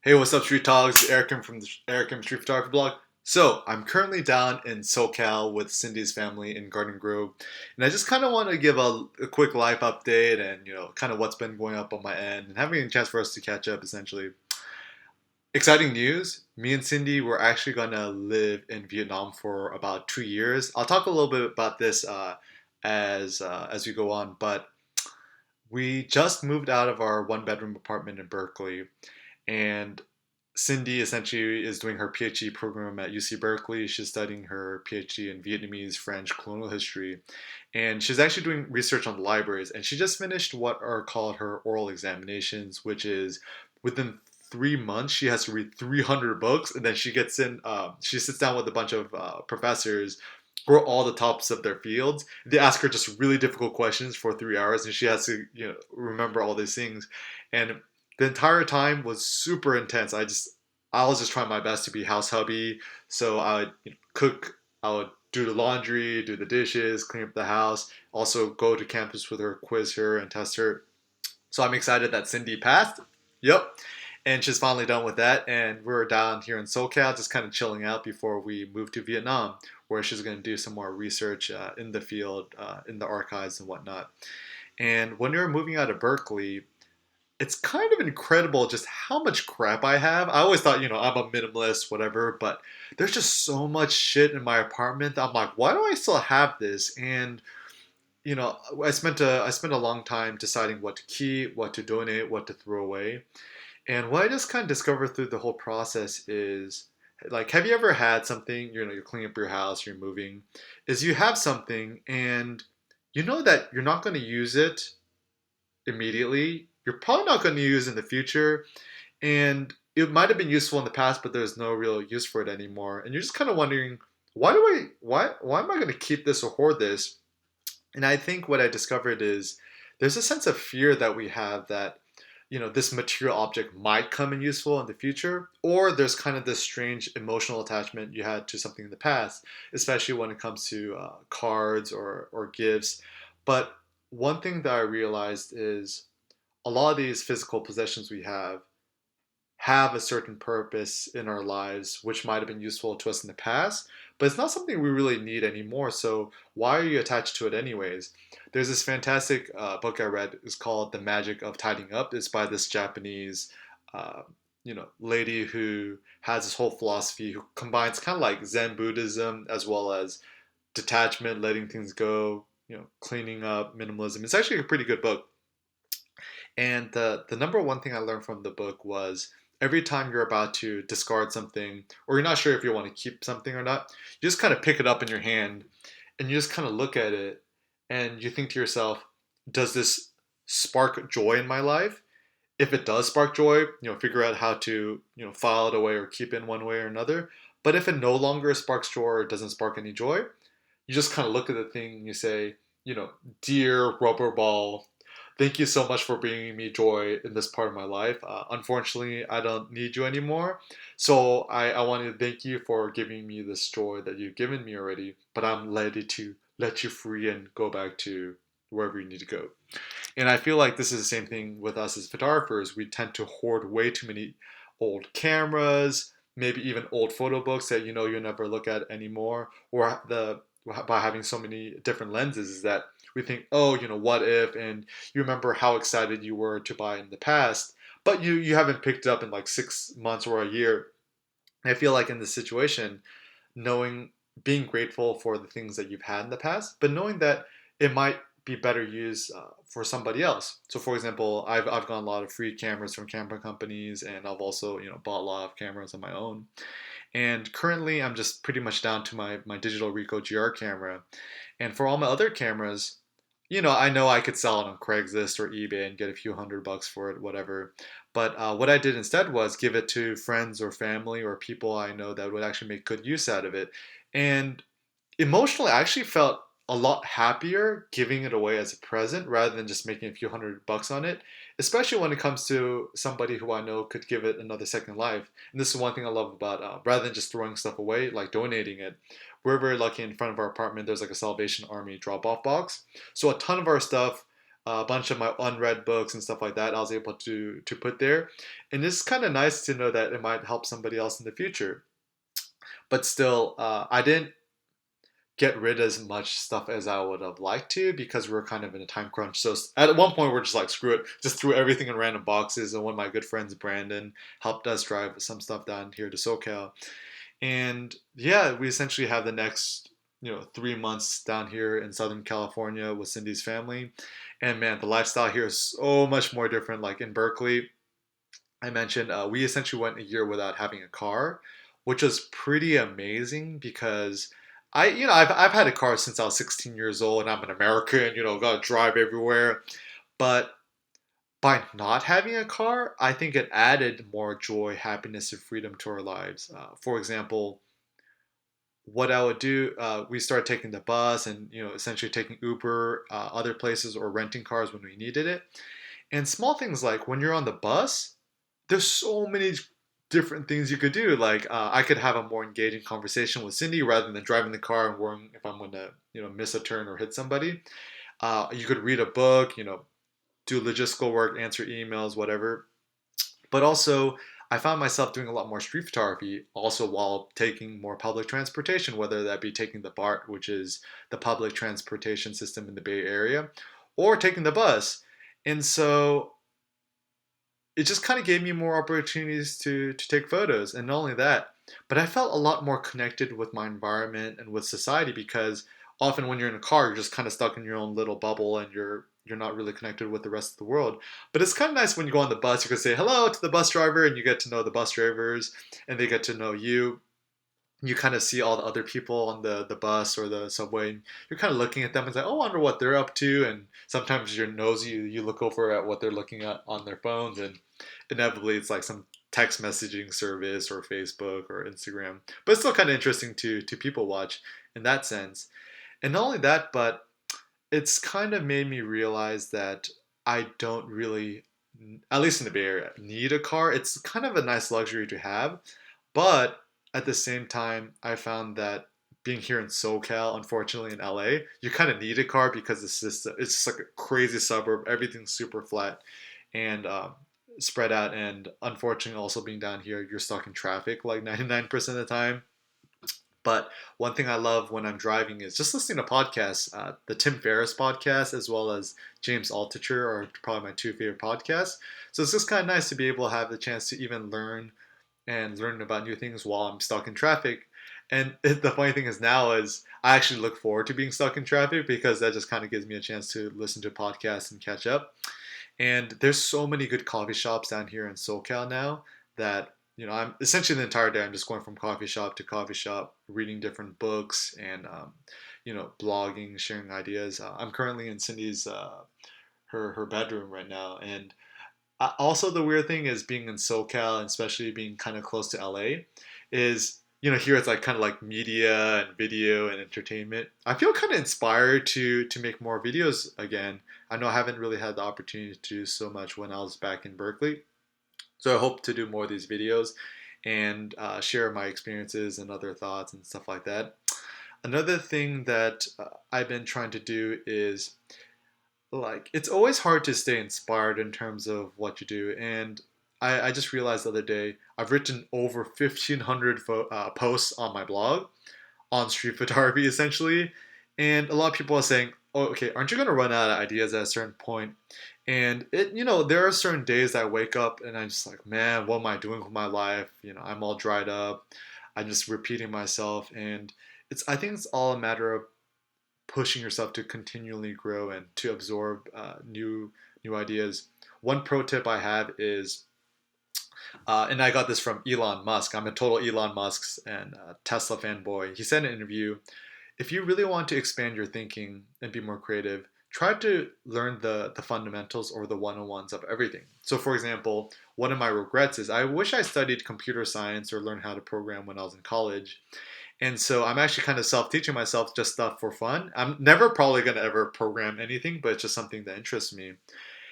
Hey, what's up, Street Talks? Eric from the Eric from Street Photography Blog. So, I'm currently down in SoCal with Cindy's family in Garden Grove, and I just kind of want to give a quick life update and kind of what's been going up on my end and having a chance for us to catch up. Essentially, exciting news: me and Cindy were actually gonna live in Vietnam for about 2 years. I'll talk a little bit about this as we go on, but we just moved out of our one bedroom apartment in Berkeley and Cindy essentially is doing her PhD program at UC Berkeley. She's studying her PhD in Vietnamese French colonial history. And she's actually doing research on libraries. And she just finished what are called her oral examinations, which is within 3 months, she has to read 300 books. And then she sits down with a bunch of professors who are all the tops of their fields. They ask her just really difficult questions for 3 hours, and she has to, remember all these things. And the entire time was super intense. I was just trying my best to be house hubby. So I would cook, I would do the laundry, do the dishes, clean up the house, also go to campus with her, quiz her, and test her. So I'm excited that Cindy passed. Yep. And she's finally done with that. And we're down here in SoCal, just kind of chilling out before we move to Vietnam, where she's going to do some more research in the field, in the archives and whatnot. And when we were moving out of Berkeley, it's kind of incredible just how much crap I have. I always thought, I'm a minimalist, whatever, but there's just so much shit in my apartment that I'm like, why do I still have this? And I spent a long time deciding what to keep, what to donate, what to throw away. And what I just kind of discovered through the whole process is like, have you ever had something, you're cleaning up your house, you're moving, is you have something and you know that you're not going to use it immediately. You're probably not going to use in the future, and it might have been useful in the past, but there's no real use for it anymore. And you're just kind of wondering, why am I going to keep this or hoard this? And I think what I discovered is there's a sense of fear that we have that this material object might come in useful in the future, or there's kind of this strange emotional attachment you had to something in the past, especially when it comes to cards or gifts. But one thing that I realized is a lot of these physical possessions we have a certain purpose in our lives which might have been useful to us in the past, but it's not something we really need anymore. So why are you attached to it anyways? There's this fantastic book I read. It's called The Magic of Tidying Up. It's by this Japanese lady who has this whole philosophy who combines kind of like Zen Buddhism as well as detachment, letting things go, cleaning up, minimalism. It's actually a pretty good book. And the number one thing I learned from the book was every time you're about to discard something, or you're not sure if you want to keep something or not, you just kind of pick it up in your hand and you just kind of look at it and you think to yourself, does this spark joy in my life? If it does spark joy, figure out how to, file it away or keep it in one way or another. But if it no longer sparks joy or doesn't spark any joy, you just kind of look at the thing and you say, dear rubber ball, thank you so much for bringing me joy in this part of my life. Unfortunately, I don't need you anymore. So I want to thank you for giving me this joy that you've given me already, but I'm ready to let you free and go back to wherever you need to go. And I feel like this is the same thing with us as photographers. We tend to hoard way too many old cameras, maybe even old photo books that you'll never look at anymore, or the by having so many different lenses is that we think, oh, what if, and you remember how excited you were to buy in the past, but you haven't picked it up in like 6 months or a year. And I feel like in this situation, knowing being grateful for the things that you've had in the past, but knowing that it might be better used for somebody else. So, for example, I've gotten a lot of free cameras from camera companies, and I've also bought a lot of cameras on my own. And currently, I'm just pretty much down to my digital Ricoh GR camera. And for all my other cameras, I know I could sell it on Craigslist or eBay and get a few $100 for it, whatever. But what I did instead was give it to friends or family or people I know that would actually make good use out of it. And emotionally, I actually felt a lot happier giving it away as a present rather than just making a few $100 on it, especially when it comes to somebody who I know could give it another second life. And this is one thing I love about rather than just throwing stuff away, like donating it. We're very lucky in front of our apartment, there's like a Salvation Army drop off box. So a ton of our stuff, a bunch of my unread books and stuff like that. I was able to put there, and it's kind of nice to know that it might help somebody else in the future. But still, I didn't get rid of as much stuff as I would have liked to because we are kind of in a time crunch. So at one point, we're just like, screw it, just threw everything in random boxes. And one of my good friends, Brandon, helped us drive some stuff down here to SoCal. And yeah, we essentially have the next 3 months down here in Southern California with Cindy's family. And man, the lifestyle here is so much more different. Like in Berkeley, I mentioned we essentially went a year without having a car, which was pretty amazing because I've had a car since I was 16 years old, and I'm an American, got to drive everywhere. But by not having a car, I think it added more joy, happiness, and freedom to our lives. For example, what I would do, we started taking the bus and essentially taking Uber, other places, or renting cars when we needed it. And small things like when you're on the bus, there's so many different things you could do. Like I could have a more engaging conversation with Cindy rather than driving the car and worrying if I'm going to miss a turn or hit somebody. You could read a book, do logistical work, answer emails, whatever. But also, I found myself doing a lot more street photography also while taking more public transportation, whether that be taking the BART, which is the public transportation system in the Bay Area, or taking the bus. And so it just kind of gave me more opportunities to take photos. And not only that, but I felt a lot more connected with my environment and with society because often when you're in a car, you're just kind of stuck in your own little bubble and you're not really connected with the rest of the world. But it's kind of nice when you go on the bus, you can say hello to the bus driver and you get to know the bus drivers and they get to know you. You kind of see all the other people on the bus or the subway, and you're kind of looking at them and say, oh, I wonder what they're up to. And sometimes you're nosy, you look over at what they're looking at on their phones, and inevitably it's like some text messaging service or Facebook or Instagram. But it's still kind of interesting to people watch in that sense. And not only that, but it's kind of made me realize that I don't really, at least in the Bay Area, need a car. It's kind of a nice luxury to have, but at the same time, I found that being here in SoCal, unfortunately in LA, you kind of need a car because it's just like a crazy suburb. Everything's super flat and spread out. And unfortunately, also being down here, you're stuck in traffic like 99% of the time. But one thing I love when I'm driving is just listening to podcasts. The Tim Ferriss podcast, as well as James Altucher, are probably my two favorite podcasts. So it's just kind of nice to be able to have the chance to even learn and learn about new things while I'm stuck in traffic. And the funny thing is now is I actually look forward to being stuck in traffic because that just kind of gives me a chance to listen to podcasts and catch up. And there's so many good coffee shops down here in SoCal now that I'm essentially the entire day I'm just going from coffee shop to coffee shop, reading different books and blogging, sharing ideas. I'm currently in Cindy's her bedroom right now, and also the weird thing is being in SoCal and especially being kind of close to LA is here it's like kind of like media and video and entertainment. I feel kind of inspired to make more videos again. I know I haven't really had the opportunity to do so much when I was back in Berkeley. So I hope to do more of these videos and share my experiences and other thoughts and stuff like that. Another thing that I've been trying to do is like it's always hard to stay inspired in terms of what you do. And I just realized the other day I've written over 1,500 posts on my blog on street photography essentially. And a lot of people are saying, oh, okay, aren't you going to run out of ideas at a certain point? And there are certain days that I wake up and I'm just like, man, what am I doing with my life? I'm all dried up. I'm just repeating myself. And I think it's all a matter of pushing yourself to continually grow and to absorb new ideas. One pro tip I have is, and I got this from Elon Musk. I'm a total Elon Musk's and Tesla fanboy. He said in an interview, if you really want to expand your thinking and be more creative, try to learn the fundamentals or the one-on-ones of everything. So for example, one of my regrets is I wish I studied computer science or learned how to program when I was in college. And so I'm actually kind of self-teaching myself just stuff for fun. I'm never probably going to ever program anything, but it's just something that interests me.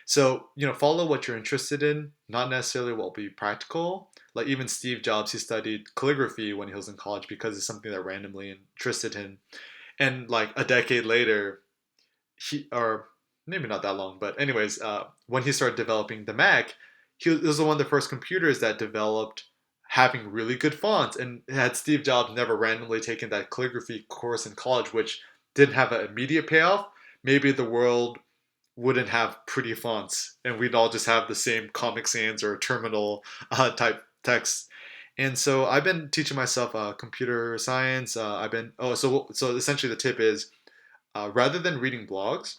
So, follow what you're interested in, not necessarily what will be practical. Like even Steve Jobs, he studied calligraphy when he was in college because it's something that randomly interested him. And like a decade later, he or maybe not that long, but anyways, when he started developing the Mac, he was one of the first computers that developed having really good fonts. And had Steve Jobs never randomly taken that calligraphy course in college, which didn't have an immediate payoff, maybe the world wouldn't have pretty fonts, and we'd all just have the same Comic Sans or terminal type text. And so I've been teaching myself computer science. I've been so essentially the tip is rather than reading blogs,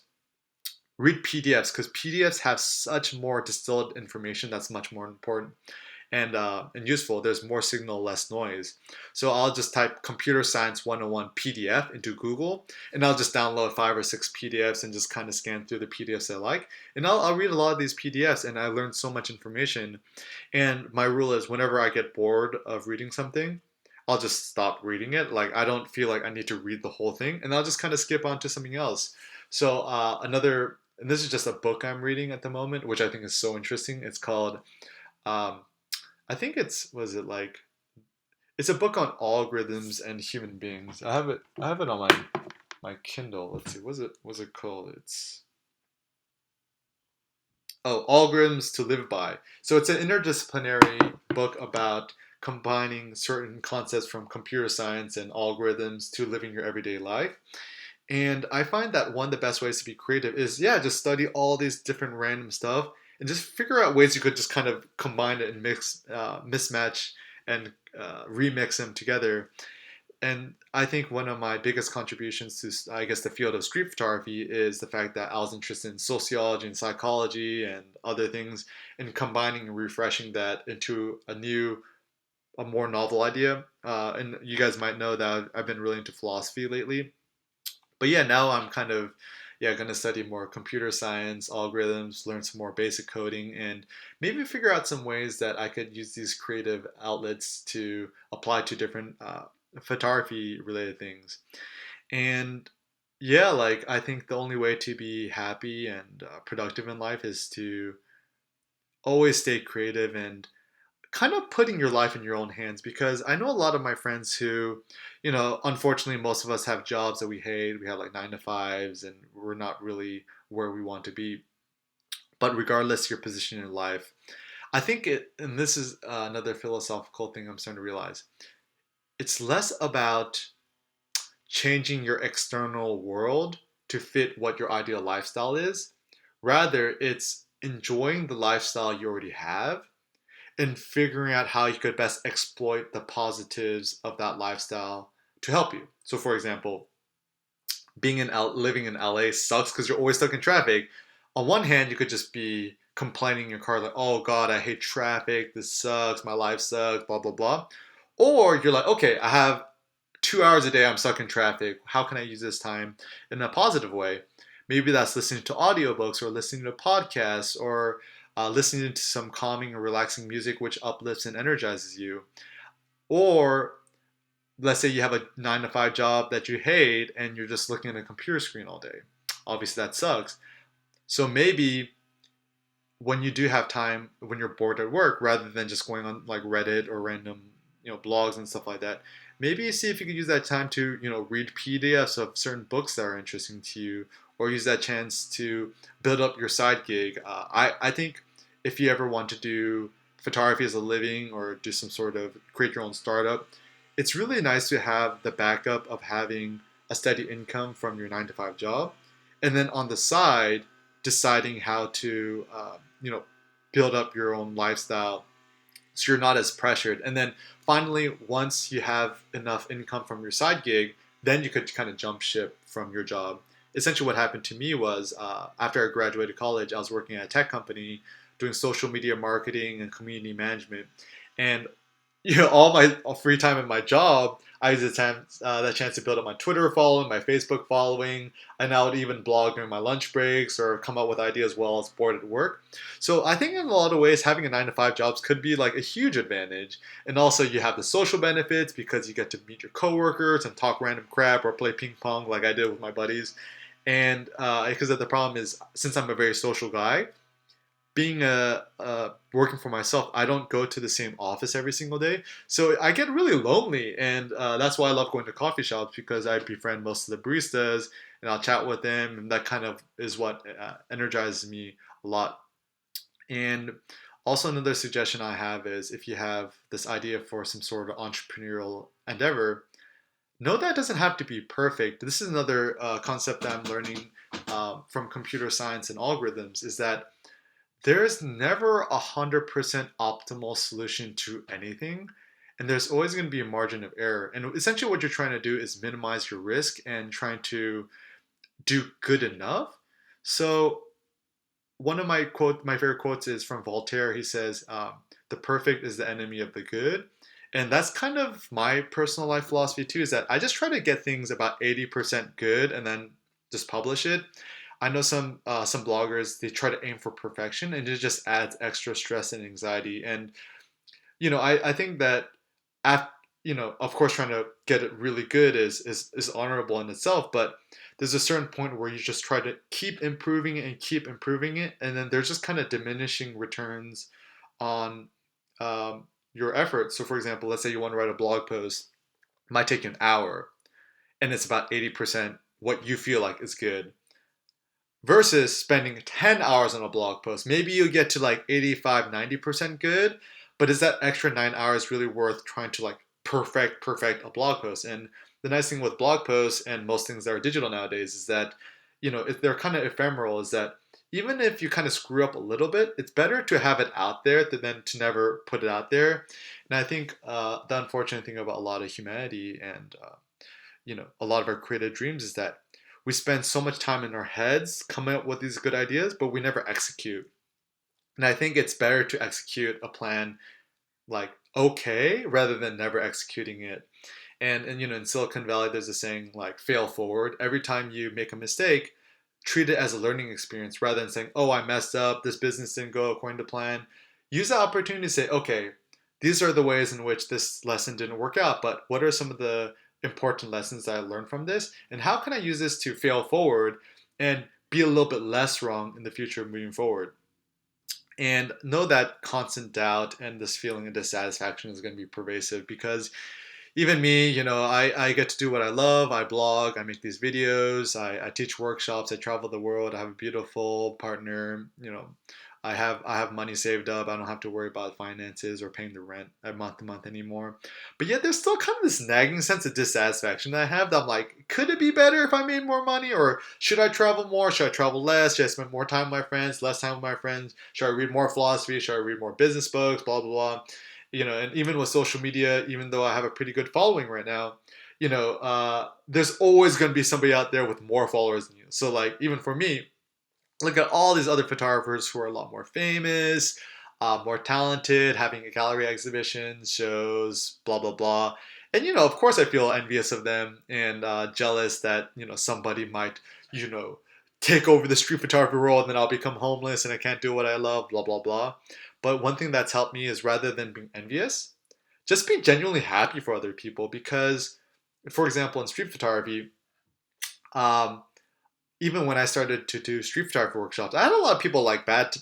read PDFs because PDFs have such more distilled information that's much more important and useful. There's more signal, less noise. So I'll just type Computer Science 101 PDF into Google, and I'll just download 5 or 6 PDFs and just kind of scan through the PDFs I like. And I'll read a lot of these PDFs, and I learn so much information. And my rule is whenever I get bored of reading something, I'll just stop reading it. Like I don't feel like I need to read the whole thing, and I'll just kind of skip on to something else. So and this is just a book I'm reading at the moment, which I think is so interesting. It's called um, I think was it like it's a book on algorithms and human beings. I have it on my Kindle. Let's see. Was it called? It's Algorithms to Live By. So it's an interdisciplinary book about combining certain concepts from computer science and algorithms to living your everyday life. And I find that one of the best ways to be creative is, yeah, just study all these different random stuff and just figure out ways you could just kind of combine it and mismatch, and remix them together. And I think one of my biggest contributions to, I guess, the field of street photography is the fact that I was interested in sociology and psychology and other things, and combining and refreshing that into a more novel idea. And you guys might know that I've been really into philosophy lately. But yeah, now I'm kind of going to study more computer science, algorithms, learn some more basic coding, and maybe figure out some ways that I could use these creative outlets to apply to different photography related things. And yeah, like I think the only way to be happy and productive in life is to always stay creative and kind of putting your life in your own hands, because I know a lot of my friends who, unfortunately, most of us have jobs that we hate. We have like 9 to 5s, and we're not really where we want to be. But regardless of your position in life, I think and this is another philosophical thing I'm starting to realize, it's less about changing your external world to fit what your ideal lifestyle is. Rather, it's enjoying the lifestyle you already have and figuring out how you could best exploit the positives of that lifestyle to help you. So, for example, living in LA sucks because you're always stuck in traffic. On one hand, you could just be complaining in your car like, "Oh God, I hate traffic. This sucks. My life sucks. Blah blah blah." Or you're like, "Okay, I have 2 hours a day. I'm stuck in traffic. How can I use this time in a positive way?" Maybe that's listening to audiobooks or listening to podcasts or listening to some calming or relaxing music which uplifts and energizes you. Or let's say you have a 9 to 5 job that you hate and you're just looking at a computer screen all day. Obviously, that sucks. So maybe when you do have time, when you're bored at work, rather than just going on like Reddit or random, blogs and stuff like that, maybe see if you could use that time to, read PDFs of certain books that are interesting to you, or use that chance to build up your side gig. I think if you ever want to do photography as a living or do some sort of create your own startup, it's really nice to have the backup of having a steady income from your 9 to 5 job, and then on the side, deciding how to, build up your own lifestyle so you're not as pressured. And then finally, once you have enough income from your side gig, then you could kind of jump ship from your job. Essentially, what happened to me was after I graduated college, I was working at a tech company doing social media marketing and community management. And all my free time in my job, I used that chance to build up my Twitter following, my Facebook following, and I would even blog during my lunch breaks or come up with ideas while I was bored at work. So I think in a lot of ways, having a 9 to 5 jobs could be like a huge advantage. And also you have the social benefits because you get to meet your coworkers and talk random crap or play ping pong like I did with my buddies. And because the problem is, since I'm a very social guy, being working for myself, I don't go to the same office every single day, so I get really lonely, and that's why I love going to coffee shops because I befriend most of the baristas, and I'll chat with them, and that kind of is what energizes me a lot. And also another suggestion I have is if you have this idea for some sort of entrepreneurial endeavor, know that it doesn't have to be perfect. This is another concept that I'm learning from computer science and algorithms is that there's never 100% optimal solution to anything. And there's always going to be a margin of error. And essentially, what you're trying to do is minimize your risk and trying to do good enough. So, one of my favorite quotes is from Voltaire. He says, "The perfect is the enemy of the good," and that's kind of my personal life philosophy too. Is that I just try to get things about 80% good and then just publish it. I know some bloggers they try to aim for perfection, and it just adds extra stress and anxiety. And I think that, af of course, trying to get it really good is honorable in itself, but there's a certain point where you just try to keep improving it and keep improving it, and then there's just kind of diminishing returns on your effort. So, for example, let's say you want to write a blog post, it might take you an hour, and it's about 80% what you feel like is good versus spending 10 hours on a blog post. Maybe you get to like 85, 90% good, but is that extra 9 hours really worth trying to like perfect a blog post? And the nice thing with blog posts and most things that are digital nowadays is that, if they're kind of ephemeral, is that even if you kind of screw up a little bit, it's better to have it out there than to never put it out there. And I think the unfortunate thing about a lot of humanity and a lot of our creative dreams is that we spend so much time in our heads coming up with these good ideas, but we never execute. And I think it's better to execute a plan like okay rather than never executing it. And in Silicon Valley, there's a saying like fail forward. Every time you make a mistake, treat it as a learning experience rather than saying, oh, I messed up, this business didn't go according to plan. Use the opportunity to say, okay, these are the ways in which this lesson didn't work out, but what are some of the important lessons that I learned from this? And how can I use this to fail forward and be a little bit less wrong in the future moving forward? And know that constant doubt and this feeling of dissatisfaction is going to be pervasive because even me, I get to do what I love. I blog, I make these videos, I teach workshops, I travel the world, I have a beautiful partner, I have money saved up. I don't have to worry about finances or paying the rent month to month anymore. But yet there's still kind of this nagging sense of dissatisfaction that I have that I'm like, could it be better if I made more money? Or should I travel more? Should I travel less? Should I spend more time with my friends, less time with my friends? Should I read more philosophy? Should I read more business books? Blah, blah, blah. And even with social media, even though I have a pretty good following right now, there's always going to be somebody out there with more followers than you. So like, even for me, look at all these other photographers who are a lot more famous, more talented, having a gallery exhibitions, shows, blah, blah, blah. And, of course I feel envious of them and jealous that, somebody might, take over the street photography world and then I'll become homeless and I can't do what I love, blah, blah, blah. But one thing that's helped me is rather than being envious, just be genuinely happy for other people because, for example, in street photography, um, even when I started to do street photography workshops, I had a lot of people like bad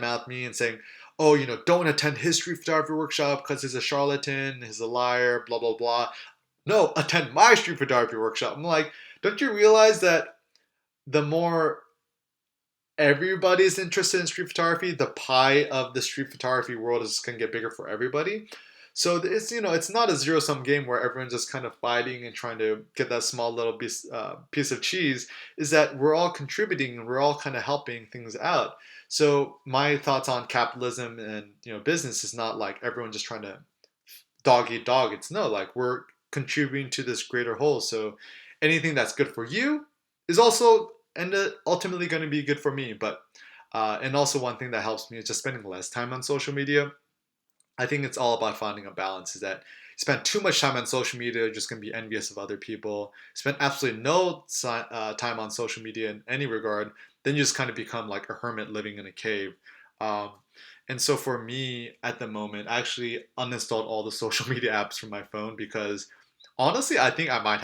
mouth me and saying, "Oh, don't attend his street photography workshop because he's a charlatan, he's a liar, blah blah blah." No, attend my street photography workshop. I'm like, don't you realize that the more everybody's interested in street photography, the pie of the street photography world is going to get bigger for everybody. So it's not a zero sum game where everyone's just kind of fighting and trying to get that small little piece of cheese. Is that we're all contributing and we're all kind of helping things out. So my thoughts on capitalism and business is not like everyone just trying to dog eat dog. It's no, like we're contributing to this greater whole. So anything that's good for you is also and ultimately going to be good for me. But and also one thing that helps me is just spending less time on social media. I think it's all about finding a balance. Is that you spend too much time on social media, you're just going to be envious of other people. Spend absolutely no time on social media in any regard, then you just kind of become like a hermit living in a cave. Um, and so for me at the moment, I actually uninstalled all the social media apps from my phone because honestly, I think I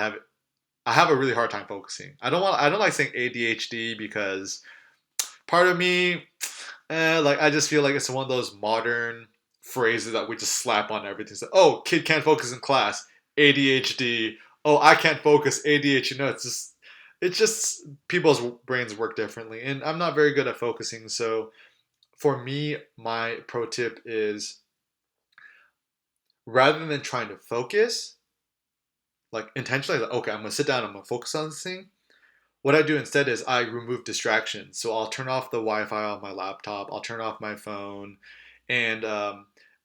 have a really hard time focusing. I don't like saying ADHD because part of me, like I just feel like it's one of those modern phrases that we just slap on everything. So, oh, kid can't focus in class, ADHD. Oh, I can't focus, ADHD. No, it's just it's just people's brains work differently, and I'm not very good at focusing. So for me, my pro tip is rather than trying to focus, like intentionally, like, okay, I'm gonna sit down, I'm gonna focus on this thing. What I do instead is I remove distractions. So I'll turn off the Wi-Fi on my laptop. I'll turn off my phone, and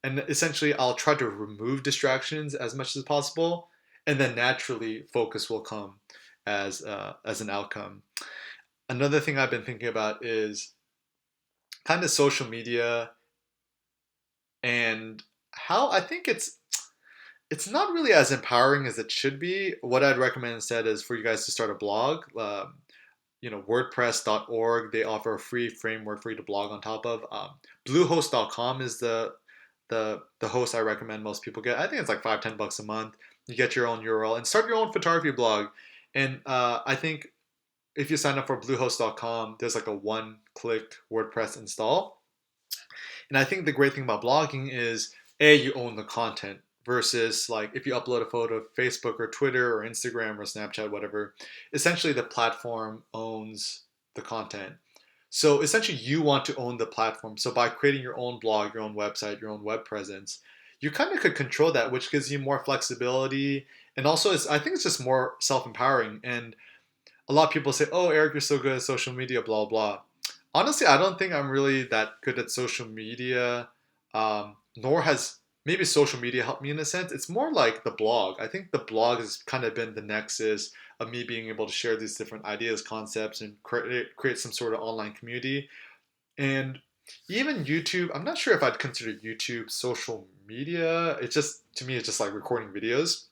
essentially I'll try to remove distractions as much as possible, and then naturally focus will come as an outcome. Another thing I've been thinking about is kind of social media and how I think it's not really as empowering as it should be. What I'd recommend instead is for you guys to start a blog. WordPress.org, they offer a free framework for you to blog on top of. Bluehost.com is the host I recommend most people get. I think it's like $5-10 a month. You get your own URL and start your own photography blog. And I think if you sign up for Bluehost.com, there's like a one-click WordPress install. And I think the great thing about blogging is you own the content versus like if you upload a photo to Facebook or Twitter or Instagram or Snapchat, whatever, essentially the platform owns the content. So essentially you want to own the platform. So by creating your own blog, your own website, your own web presence, you kind of could control that, which gives you more flexibility. And also I think it's just more self-empowering. And a lot of people say, "Oh, Eric, you're so good at social media, blah blah." Honestly, I don't think I'm really that good at social media. Nor has maybe social media helped me in a sense. It's more like the blog. I think the blog has kind of been the nexus of me being able to share these different ideas, concepts, and create some sort of online community. And even YouTube, I'm not sure if I'd consider YouTube social media. It's just to me, it's just like recording videos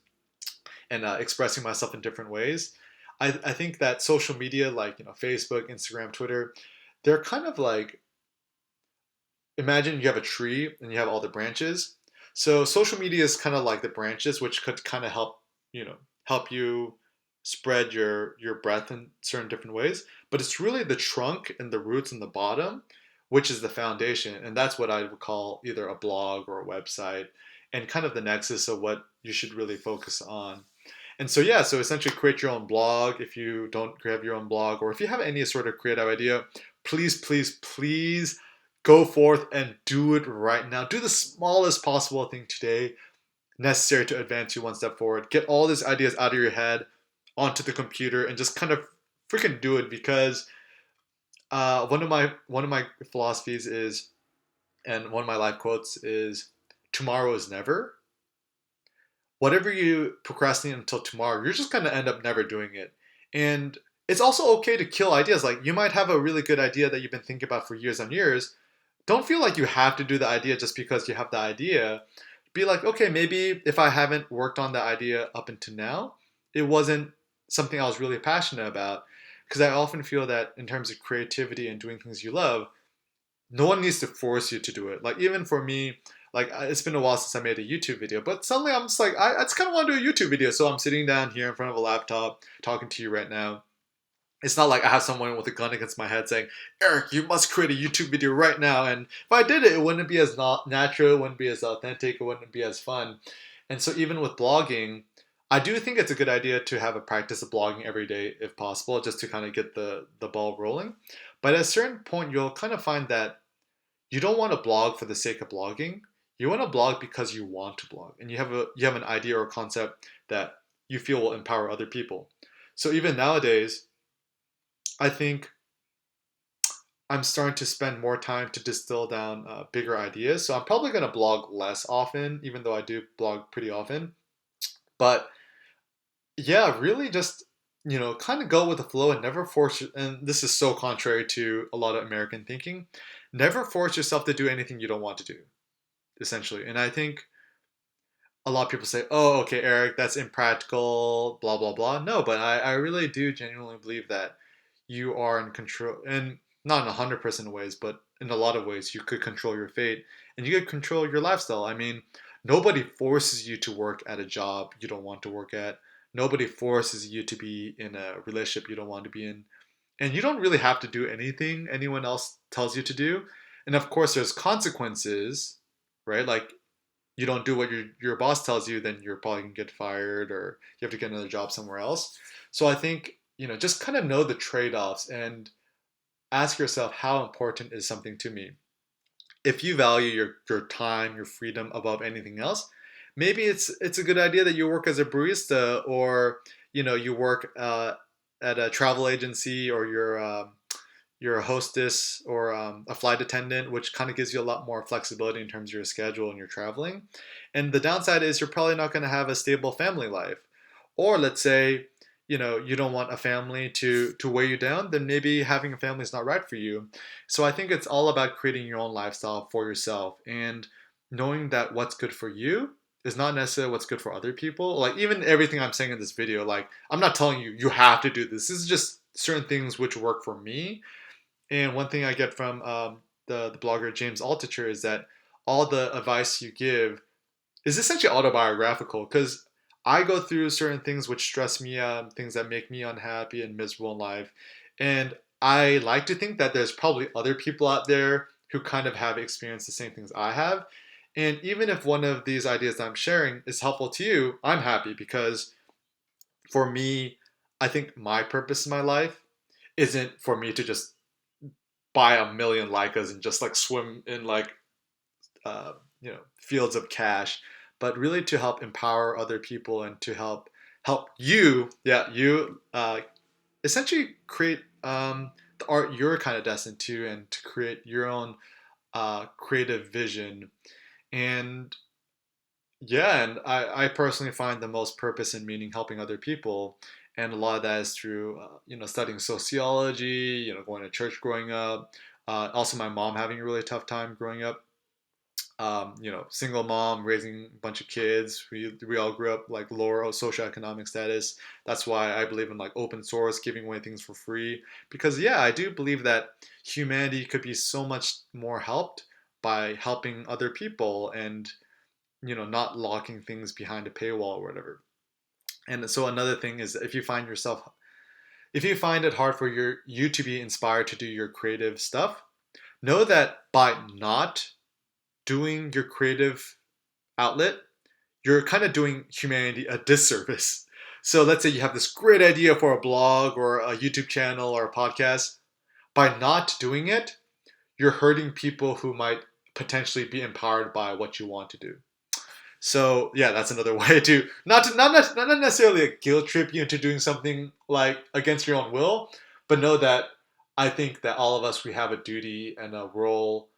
and expressing myself in different ways. I think that social media, like Facebook, Instagram, Twitter, they're kind of like imagine you have a tree and you have all the branches. So social media is kind of like the branches, which could kind of help you spread your breath in certain different ways. But it's really the trunk and the roots and the bottom, which is the foundation, and that's what I would call either a blog or a website, and kind of the nexus of what you should really focus on. And so yeah, so essentially create your own blog if you don't have your own blog, or if you have any sort of creative idea, please, please, please go forth and do it right now. Do the smallest possible thing today necessary to advance you one step forward. Get all these ideas out of your head onto the computer and just kind of freaking do it because one of my philosophies is, and one of my life quotes is, tomorrow is never. Whatever you procrastinate until tomorrow, you're just going to end up never doing it. And it's also okay to kill ideas. Like you might have a really good idea that you've been thinking about for years and years. Don't feel like you have to do the idea just because you have the idea. Be like, okay, maybe if I haven't worked on the idea up until now, it wasn't something I was really passionate about. Because I often feel that in terms of creativity and doing things you love, no one needs to force you to do it. Like even for me, like it's been a while since I made a YouTube video, but suddenly I'm just like, I just kind of want to do a YouTube video. So I'm sitting down here in front of a laptop talking to you right now. It's not like I have someone with a gun against my head saying, Eric, you must create a YouTube video right now. And if I did it, it wouldn't be as not natural, it wouldn't be as authentic, it wouldn't be as fun. And so even with blogging, I do think it's a good idea to have a practice of blogging every day if possible, just to kind of get the ball rolling. But at a certain point, you'll kind of find that you don't want to blog for the sake of blogging. You want to blog because you want to blog, and you have an idea or concept that you feel will empower other people. So even nowadays, I think I'm starting to spend more time to distill down bigger ideas. So I'm probably going to blog less often, even though I do blog pretty often. But yeah, really just kind of go with the flow and never force. And this is so contrary to a lot of American thinking. Never force yourself to do anything you don't want to do, essentially. And I think a lot of people say, "Oh, okay, Eric, that's impractical," blah blah blah. No, but I really do genuinely believe that you are in control, and not in 100% of ways, but in a lot of ways, you could control your fate and you could control your lifestyle. I mean, nobody forces you to work at a job you don't want to work at. Nobody forces you to be in a relationship you don't want to be in. And you don't really have to do anything anyone else tells you to do. And of course, there's consequences, right? Like you don't do what your boss tells you, then you're probably gonna get fired or you have to get another job somewhere else. So I think just kind of know the trade-offs and ask yourself, how important is something to me? If you value your time, your freedom above anything else, maybe it's a good idea that you work as a barista, or you work at a travel agency, or you're a hostess, or a flight attendant, which kind of gives you a lot more flexibility in terms of your schedule and your traveling. And the downside is you're probably not going to have a stable family life. Or let's say, you don't want a family to weigh you down, then maybe having a family is not right for you. So I think it's all about creating your own lifestyle for yourself, and knowing that what's good for you is not necessarily what's good for other people. Like, even everything I'm saying in this video, like, I'm not telling you you have to do this. This is just certain things which work for me. And one thing I get from the blogger James Altucher is that all the advice you give is essentially autobiographical, because I go through certain things which stress me out, things that make me unhappy and miserable in life. And I like to think that there's probably other people out there who kind of have experienced the same things I have. And even if one of these ideas that I'm sharing is helpful to you, I'm happy, because for me, I think my purpose in my life isn't for me to just buy a million Leicas and just like swim in like fields of cash, but really to help empower other people and to help you, yeah, you essentially create the art you're kind of destined to, and to create your own creative vision. And yeah, and I personally find the most purpose and meaning helping other people. And a lot of that is through, studying sociology, going to church growing up. Also, my mom having a really tough time growing up. Single mom raising a bunch of kids. We all grew up like lower socioeconomic status. That's why I believe in like open source, giving away things for free. Because yeah, I do believe that humanity could be so much more helped by helping other people, and not locking things behind a paywall or whatever. And so another thing is, if you find it hard for you to be inspired to do your creative stuff, know that by not doing your creative outlet, you're kind of doing humanity a disservice. So let's say you have this great idea for a blog or a YouTube channel or a podcast. By not doing it, you're hurting people who might potentially be empowered by what you want to do. So yeah, that's another way to not necessarily a guilt trip you into doing something like against your own will, but know that I think that all of us, we have a duty and a role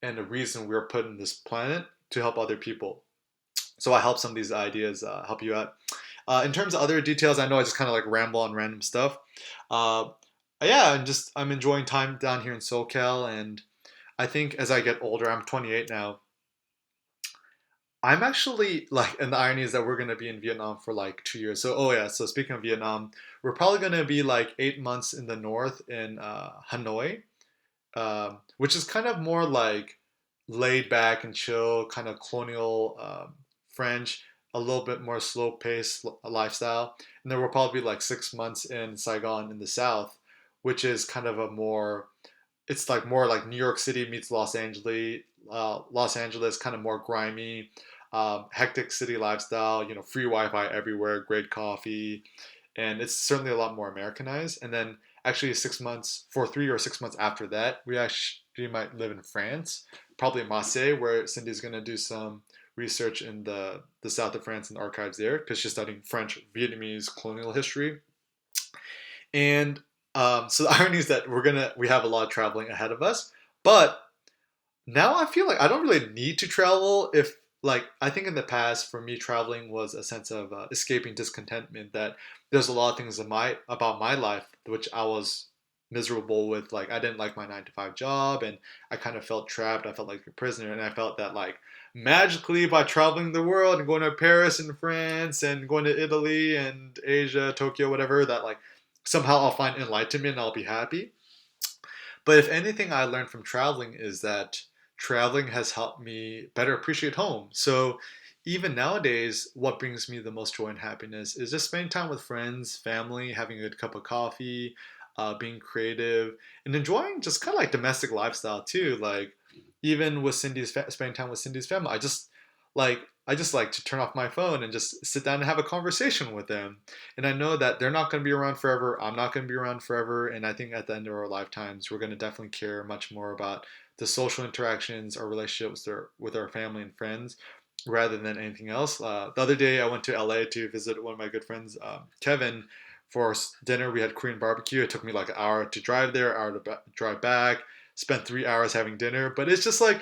and a reason we're put in this planet to help other people. So I hope some of these ideas help you out. In terms of other details, I know I just kind of like ramble on random stuff. Uh, yeah, I'm enjoying time down here in SoCal, and I think as I get older, I'm 28 now. I'm actually like, and the irony is that we're gonna be in Vietnam for like 2 years. So, oh yeah. So speaking of Vietnam, we're probably gonna be like 8 months in the north in Hanoi, which is kind of more like laid back and chill, kind of colonial French, a little bit more slow paced lifestyle. And then we'll probably be like 6 months in Saigon in the south, which is kind of a more, it's like more like New York City meets Los Angeles. Los Angeles, kind of more grimy, hectic city lifestyle. Free Wi-Fi everywhere, great coffee, and it's certainly a lot more Americanized. And then actually 6 months, for 3 or 6 months after that, we actually might live in France, probably Marseille, where Cindy's gonna do some research in the south of France and the archives there, because she's studying French Vietnamese colonial history. And so the irony is that we have a lot of traveling ahead of us, but now I feel like I don't really need to travel. If like, I think in the past for me, traveling was a sense of escaping discontentment, that there's a lot of things about my life which I was miserable with. Like, I didn't like my 9 to 5 job, and I kind of felt trapped. I felt like a prisoner, and I felt that like magically by traveling the world and going to Paris and France and going to Italy and Asia, Tokyo, whatever, that like somehow I'll find enlightenment and I'll be happy. But if anything I learned from traveling is that traveling has helped me better appreciate home. So even nowadays, what brings me the most joy and happiness is just spending time with friends, family, having a good cup of coffee, being creative, and enjoying just kind of like domestic lifestyle too. Like, even with spending time with Cindy's family, I just like I just like to turn off my phone and just sit down and have a conversation with them. And I know that they're not going to be around forever. I'm not going to be around forever. And I think at the end of our lifetimes, we're going to definitely care much more about the social interactions, our relationships with our family and friends, rather than anything else. The other day, I went to LA to visit one of my good friends, Kevin, for dinner. We had Korean barbecue. It took me like an hour to drive there, hour to drive back. Spent 3 hours having dinner, but it's just like,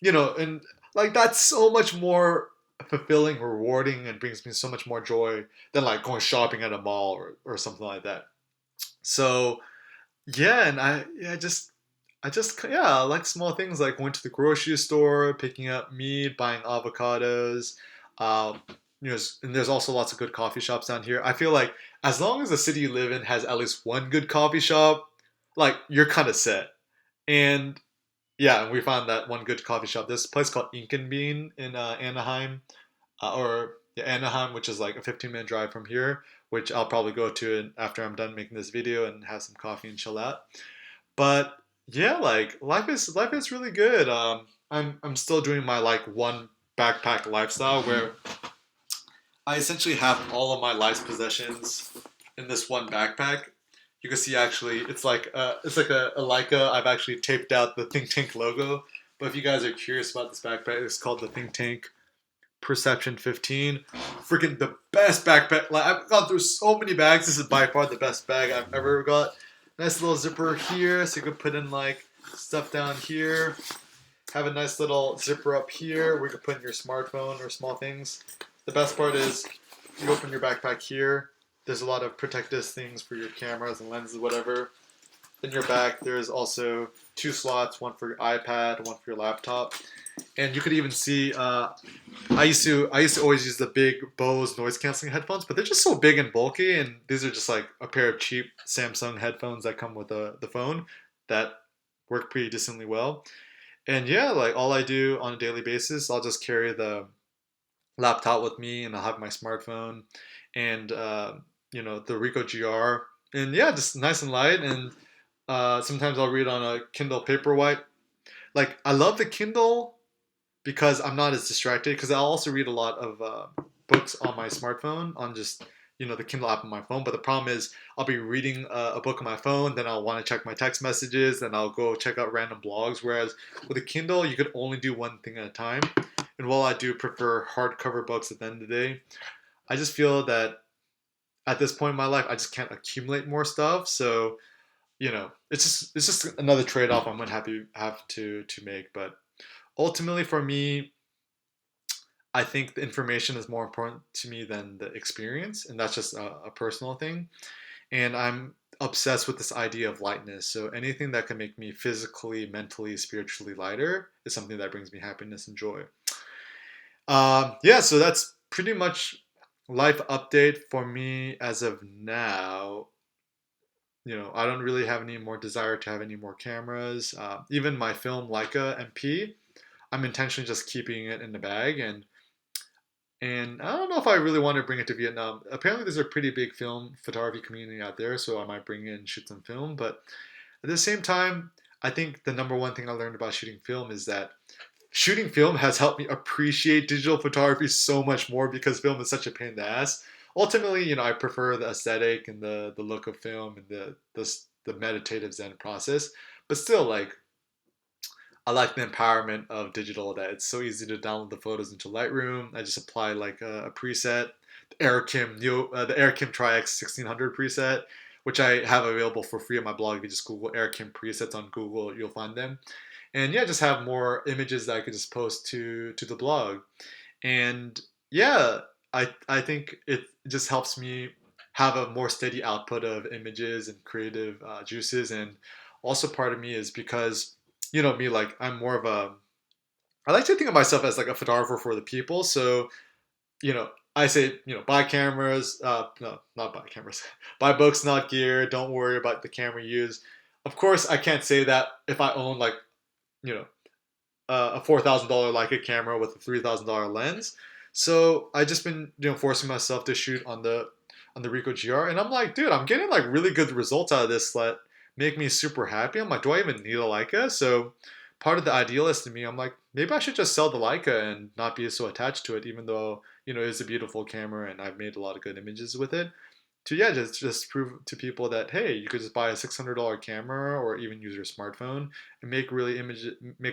and like that's so much more fulfilling, rewarding, and brings me so much more joy than like going shopping at a mall or something like that. So yeah, and I like small things like going to the grocery store, picking up meat, buying avocados. Um, and there's also lots of good coffee shops down here. I feel like as long as the city you live in has at least one good coffee shop, like you're kind of set. And yeah, and we found that one good coffee shop. This place called Ink and Bean in Anaheim, or yeah, Anaheim, which is like a 15-minute drive from here, which I'll probably go to after I'm done making this video and have some coffee and chill out. But yeah, like life is really good. I'm still doing my like one backpack lifestyle where I essentially have all of my life's possessions in this one backpack. You can see actually it's like a Leica. I've actually taped out the Think Tank logo. But if you guys are curious about this backpack, it's called the Think Tank Perception 15. Freaking the best backpack. Like I've gone through so many bags. This is by far the best bag I've ever got. Nice little zipper here, so you can put in like stuff down here. Have a nice little zipper up here where you can put in your smartphone or small things. The best part is you open your backpack here. There's a lot of protective things for your cameras and lenses, whatever. In your back, there's also two slots, one for your iPad, one for your laptop. And you could even see, I used to always use the big Bose noise canceling headphones, but they're just so big and bulky. And these are just like a pair of cheap Samsung headphones that come with the phone that work pretty decently well. And yeah, like all I do on a daily basis, I'll just carry the laptop with me, and I'll have my smartphone and the Ricoh GR, and yeah, just nice and light. And sometimes I'll read on a Kindle Paperwhite. Like I love the Kindle because I'm not as distracted. Because I'll also read a lot of books on my smartphone on just the Kindle app on my phone. But the problem is I'll be reading a book on my phone, then I'll want to check my text messages, then I'll go check out random blogs. Whereas with a Kindle, you could only do one thing at a time. And while I do prefer hardcover books at the end of the day, I just feel that at this point in my life, I just can't accumulate more stuff. So, it's just another trade off I'm gonna have to make. But ultimately, for me, I think the information is more important to me than the experience, and that's just a personal thing. And I'm obsessed with this idea of lightness. So anything that can make me physically, mentally, spiritually lighter is something that brings me happiness and joy. Yeah, so that's pretty much life update for me as of now. I don't really have any more desire to have any more cameras. Even my film Leica MP, I'm intentionally just keeping it in the bag, and I don't know if I really want to bring it to Vietnam. Apparently, there's a pretty big film photography community out there, so I might bring it and shoot some film. But at the same time, I think the number one thing I learned about shooting film is that shooting film has helped me appreciate digital photography so much more because film is such a pain in the ass. Ultimately, I prefer the aesthetic and the look of film and the meditative Zen process. But still, like I like the empowerment of digital. That it's so easy to download the photos into Lightroom. I just apply like a preset, the Airkim Tri-X 1600 preset, which I have available for free on my blog. If you just Google Airkim presets on Google, you'll find them. And yeah, just have more images that I could just post to the blog. And yeah, I think it just helps me have a more steady output of images and creative juices. And also part of me is because me, like I'm more of I like to think of myself as like a photographer for the people. So I say buy cameras, no, not buy cameras, buy books, not gear. Don't worry about the camera you use. Of course, I can't say that if I own like you know a $4,000 Leica camera with a $3,000 lens. So I just been forcing myself to shoot on the Ricoh GR, and I'm like, dude, I'm getting like really good results out of this that make me super happy. I'm like, do I even need a Leica? So part of the idealist in me, I'm like, maybe I should just sell the Leica and not be so attached to it, even though, it's a beautiful camera and I've made a lot of good images with it. To, yeah, just prove to people that, hey, you could just buy a $600 camera or even use your smartphone and make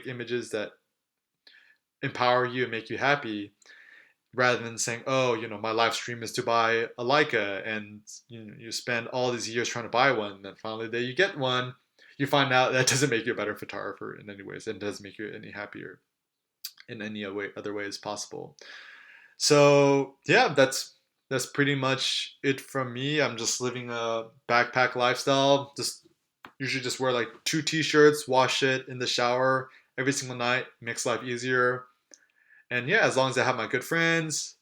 images that empower you and make you happy, rather than saying, oh, my live stream is to buy a Leica, and you spend all these years trying to buy one, and then finally the day you get one, you find out that doesn't make you a better photographer in any ways, and doesn't make you any happier in any other ways possible. So yeah, that's pretty much it from me. I'm just living a backpack lifestyle. Just usually just wear like two t-shirts, wash it in the shower every single night, makes life easier. And yeah, as long as I have my good friends,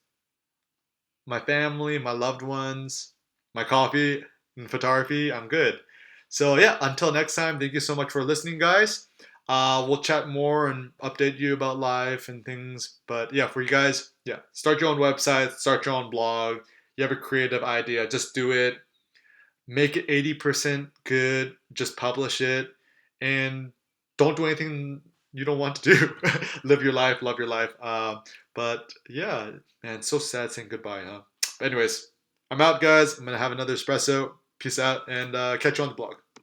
my family, my loved ones, my coffee, and photography, I'm good. So yeah, until next time, thank you so much for listening, guys. We'll chat more and update you about life and things. But yeah, for you guys, yeah, start your own website, start your own blog. You have a creative idea, just do it. Make it 80% good, just publish it, and don't do anything you don't want to do. Live your life, love your life. But yeah, man, it's so sad saying goodbye, huh? But anyways, I'm out, guys. I'm gonna have another espresso. Peace out, and catch you on the blog.